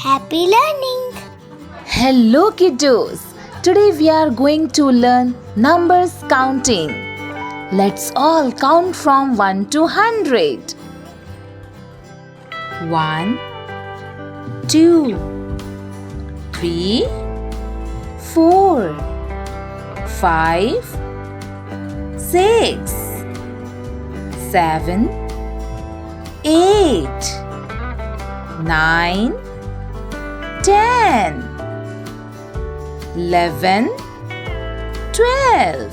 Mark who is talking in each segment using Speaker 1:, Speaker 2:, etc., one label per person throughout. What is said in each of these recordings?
Speaker 1: Happy learning!
Speaker 2: Hello kiddos! Today we are going to learn numbers counting. Let's all count from 1 to 100. 1, 2, 3, 4, 5, 6, 7, 8, 9, 10, 11, 12,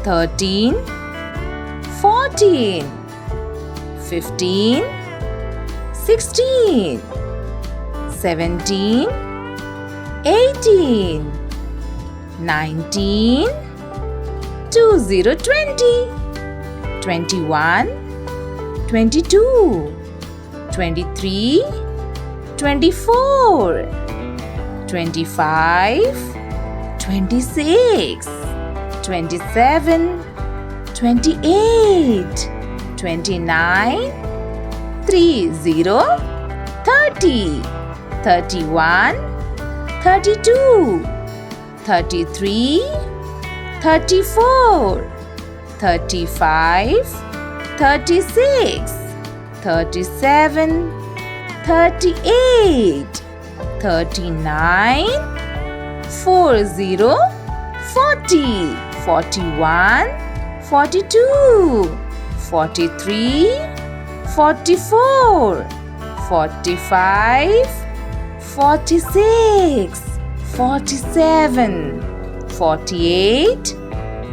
Speaker 2: 13, 14, 15, 16, 17, 18, 19, 20, 21, 22, 23, 24, 25, 26, 27, 28, 29, 30, 30, 31, 32, 33, 34, 35, 36, 37, 38, 39, 40, 40, 41, 42, 43, 44, 45, 46, 47, 48,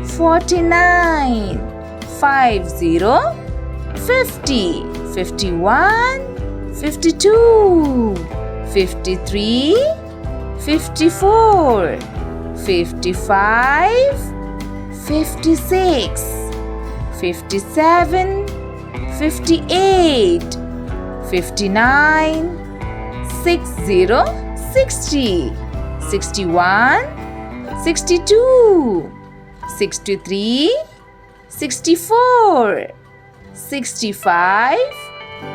Speaker 2: 49, 50, 50, 51, 52, 53, 54, 55, 56, 57, 58, 59, 60, 60, 61, 62, 63, 64, 65,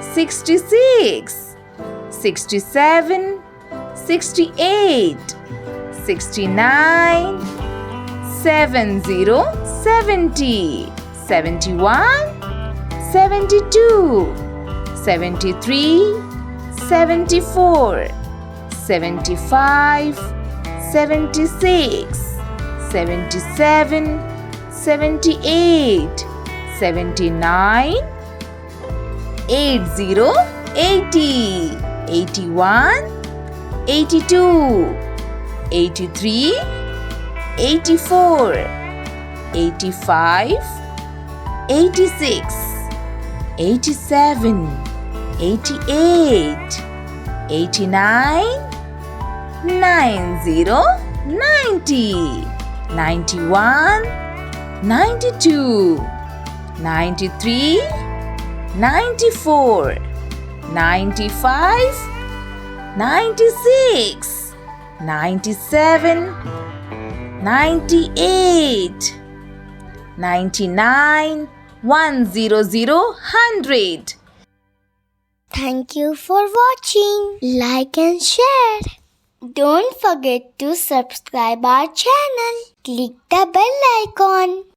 Speaker 2: 66, 67, 68, 69, 70, 70, 71, 72, 73, 74, 75, 76, 77, 78, 79, 80, 80, 81, 82, 83, 84, 85, 86, 87, 88, 89, 90, 90, 91, 92, 93, 94, 95, 96, 97, 98, 99, 100, 100.
Speaker 1: Thank you for watching. Like and share. Don't forget to subscribe our channel. Click the bell icon.